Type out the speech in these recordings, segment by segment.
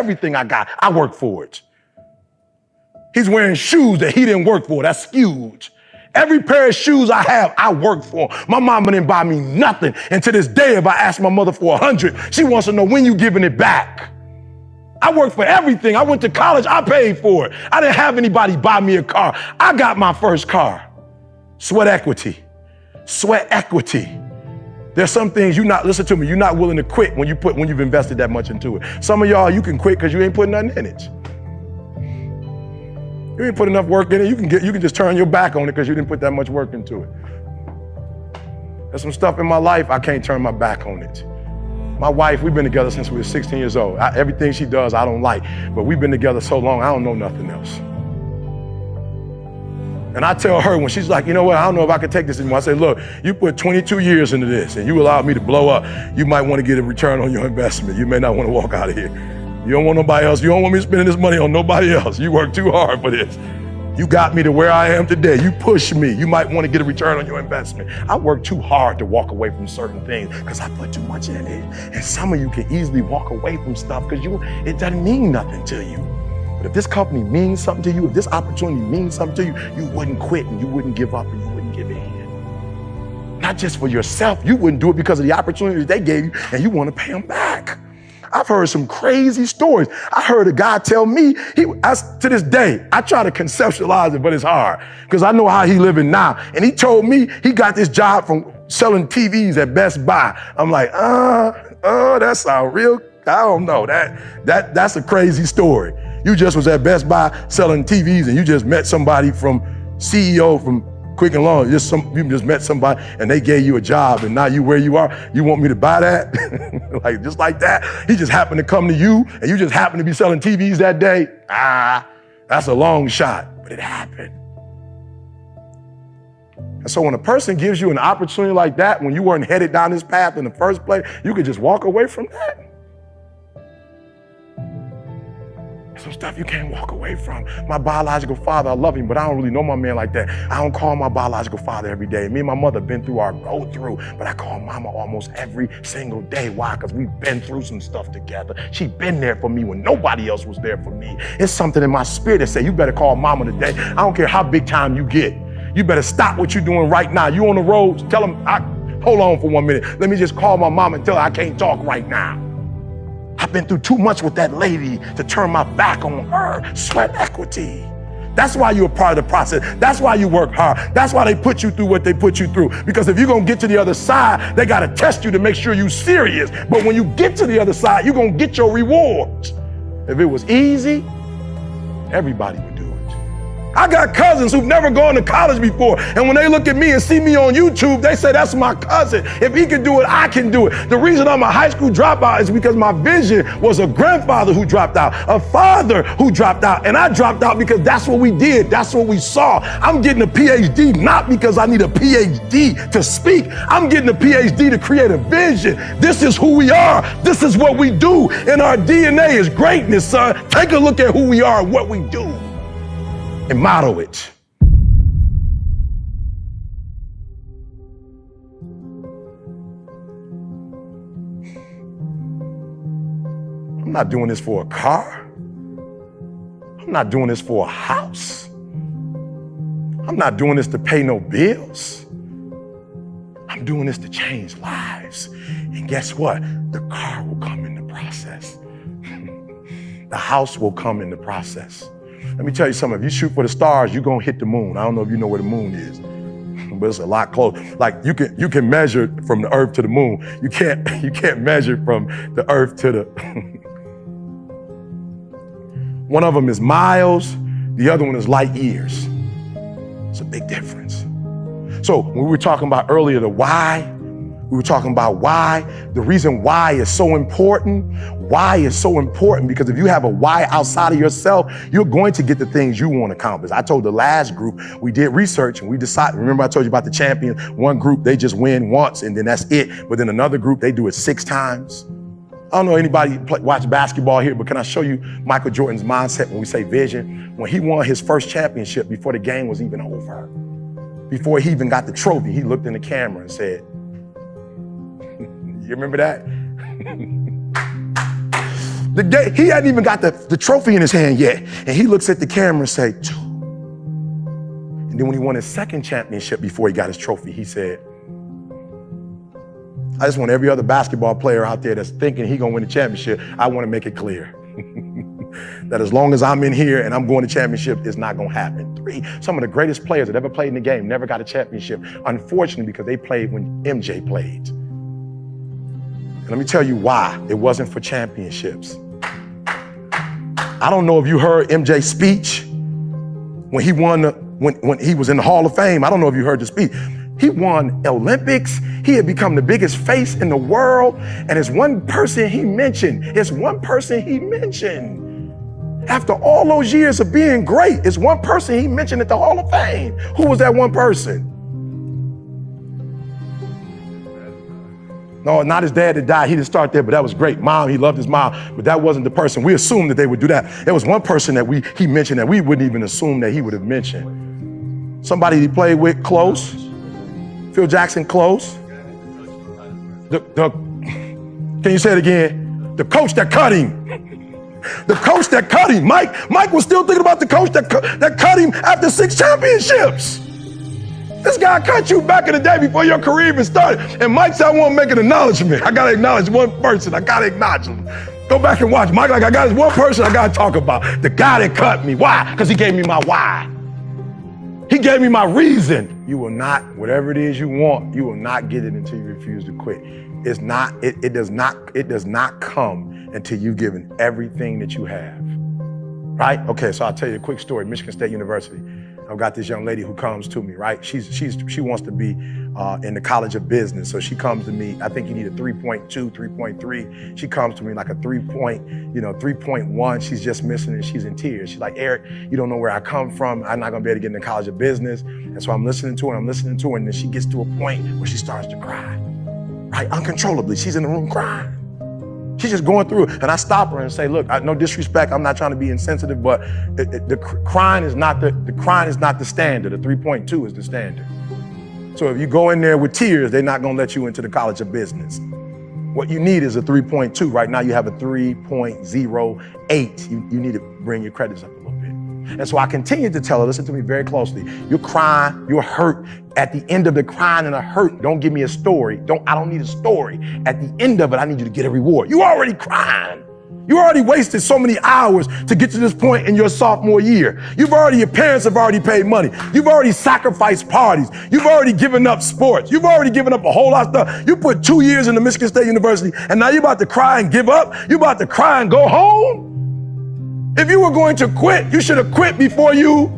Everything I got, I work for it. He's wearing shoes that he didn't work for. That's huge. Every pair of shoes I have, I work for. My mama didn't buy me nothing. And to this day, if I ask my mother for 100, she wants to know when you giving it back. I work for everything. I went to college, I paid for it. I didn't have anybody buy me a car. I got my first car. Sweat equity. Sweat equity. There's some things listen to me, you're not willing to quit when you've invested that much into it. Some of y'all, you can quit because you ain't putting nothing in it. You ain't put enough work in it. You can just turn your back on it because you didn't put that much work into it. There's some stuff in my life, I can't turn my back on it. My wife, we've been together since we were 16 years old. Everything she does, I don't like, but we've been together so long, I don't know nothing else. And I tell her when she's like, you know what, I don't know if I can take this anymore. I say, look, you put 22 years into this and you allowed me to blow up. You might want to get a return on your investment. You may not want to walk out of here. You don't want nobody else. You don't want me spending this money on nobody else. You worked too hard for this. You got me to where I am today. You pushed me. You might want to get a return on your investment. I worked too hard to walk away from certain things because I put too much in it. And some of you can easily walk away from stuff because it doesn't mean nothing to you. But if this company means something to you, if this opportunity means something to you, you wouldn't quit and you wouldn't give up and you wouldn't give in. Not just for yourself. You wouldn't do it because of the opportunities they gave you and you want to pay them back. I've heard some crazy stories. I heard a guy tell me, to this day, I try to conceptualize it, but it's hard because I know how he living now. And he told me he got this job from selling TVs at Best Buy. I'm like, that sounds real. I don't know. That's a crazy story. You just was at Best Buy selling TVs and you just met somebody from CEO from Quick and Long. You just met somebody and they gave you a job and now you where you are. You want me to buy that? Just like that? He just happened to come to you and you just happened to be selling TVs that day? That's a long shot, but it happened. And so when a person gives you an opportunity like that, when you weren't headed down this path in the first place, you could just walk away from that. Some stuff you can't walk away from. My biological father, I love him, but I don't really know my man like that. I don't call my biological father every day. Me and my mother been through our go through, but I call mama almost every single day. Why? Because we've been through some stuff together. She been there for me when nobody else was there for me. It's something in my spirit that say, you better call mama today. I don't care how big time you get. You better stop what you're doing right now. You on the road, tell them, hold on for 1 minute. Let me just call my mom and tell her I can't talk right now. I've been through too much with that lady to turn my back on her. Sweat equity. That's why you're a part of the process. That's why you work hard. That's why they put you through what they put you through. Because if you're going to get to the other side, they got to test you to make sure you're serious. But when you get to the other side, you're going to get your rewards. If it was easy, everybody would do it. I got cousins who've never gone to college before. And when they look at me and see me on YouTube, they say, that's my cousin. If he can do it, I can do it. The reason I'm a high school dropout is because my vision was a grandfather who dropped out, a father who dropped out. And I dropped out because that's what we did. That's what we saw. I'm getting a PhD, not because I need a PhD to speak. I'm getting a PhD to create a vision. This is who we are. This is what we do. And our DNA is greatness, son. Take a look at who we are and what we do. And model it. I'm not doing this for a car. I'm not doing this for a house. I'm not doing this to pay no bills. I'm doing this to change lives. And guess what? The car will come in the process. The house will come in the process. Let me tell you something, if you shoot for the stars, you're gonna hit the moon. I don't know if you know where the moon is, but it's a lot close. Like you can measure from the earth to the moon. You can't measure from the earth to the, one of them is miles, the other one is light years. It's a big difference. So when we were talking about earlier the why, we were talking about why. The reason why is so important. Why is so important because if you have a why outside of yourself, you're going to get the things you want to accomplish. I told the last group, we did research and we decided, remember I told you about the champion? One group, they just win once and then that's it. But then another group, they do it 6 times. I don't know anybody watch basketball here, but can I show you Michael Jordan's mindset when we say vision? When he won his first championship before the game was even over, before he even got the trophy, he looked in the camera and said, you remember that? The day, he hadn't even got the trophy in his hand yet. And he looks at the camera and say, 2. And then when he won his second championship before he got his trophy, he said, I just want every other basketball player out there that's thinking he gonna win the championship, I wanna make it clear that as long as I'm in here and I'm going to championship, it's not gonna happen. 3, some of the greatest players that ever played in the game never got a championship, unfortunately, because they played when MJ played. And let me tell you why it wasn't for championships. I don't know if you heard MJ's speech when he won, when he was in the Hall of Fame. I don't know if you heard the speech. He won Olympics. He had become the biggest face in the world. And it's one person he mentioned. After all those years of being great, it's one person he mentioned at the Hall of Fame. Who was that one person? No, not his dad that died. He didn't start there, but that was great. Mom, he loved his mom, but that wasn't the person. We assumed that they would do that. There was one person that he mentioned that we wouldn't even assume that he would have mentioned. Somebody he played with close. Phil Jackson close. Can you say it again? The coach that cut him. The coach that cut him. Mike was still thinking about the coach that cut him after 6 championships. This guy cut you back in the day before your career even started. And Mike said, I want to make an acknowledgement. I got to acknowledge one person. I got to acknowledge him. Go back and watch. Mike, like, I got this one person I got to talk about. The guy that cut me. Why? Because he gave me my why. He gave me my reason. You will not, whatever it is you want, you will not get it until you refuse to quit. It does not come until you've given everything that you have. Right? Okay, so I'll tell you a quick story. Michigan State University. I've got this young lady who comes to me, right? She wants to be in the College of Business. So she comes to me, I think you need a 3.2, 3.3. She comes to me like a 3.1. She's just missing it. She's in tears. She's like, Eric, you don't know where I come from. I'm not gonna be able to get in the College of Business. And so I'm listening to her, and then she gets to a point where she starts to cry, right? Uncontrollably, she's in the room crying. She's just going through it. And I stop her and say, look, no disrespect, I'm not trying to be insensitive, but the crying is not the standard. The 3.2 is the standard. So if you go in there with tears, they're not gonna let you into the College of Business. What you need is a 3.2. Right now you have a 3.08. You need to bring your credits up a little bit. And so I continue to tell her, listen to me very closely. You're crying, you're hurt. At the end of the crying and the hurt, don't give me a story. I don't need a story. At the end of it, I need you to get a reward. You already crying. You already wasted so many hours to get to this point in your sophomore year. Your parents have already paid money. You've already sacrificed parties. You've already given up sports. You've already given up a whole lot of stuff. You put 2 years into Michigan State University, and now you're about to cry and give up. You're about to cry and go home. If you were going to quit, you should have quit before you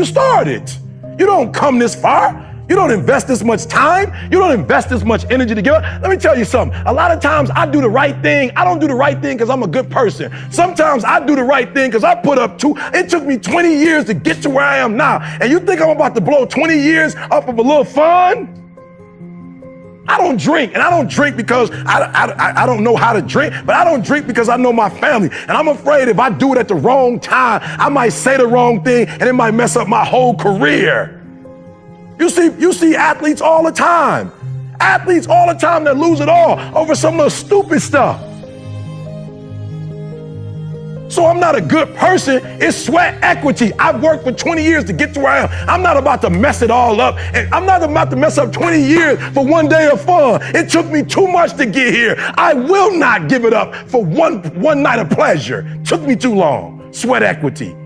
started. You don't come this far. You don't invest this much time. You don't invest this much energy to give up. Let me tell you something. A lot of times I do the right thing. I don't do the right thing because I'm a good person. Sometimes I do the right thing because I put up it took me 20 years to get to where I am now. And you think I'm about to blow 20 years up of a little fun? I don't drink, and I don't drink because I don't know how to drink, but I don't drink because I know my family. And I'm afraid if I do it at the wrong time, I might say the wrong thing and it might mess up my whole career. You see athletes all the time. Athletes all the time that lose it all over some of the stupid stuff. So I'm not a good person. It's sweat equity. I've worked for 20 years to get to where I am. I'm not about to mess it all up. And I'm not about to mess up 20 years for one day of fun. It took me too much to get here. I will not give it up for one night of pleasure. Took me too long. Sweat equity.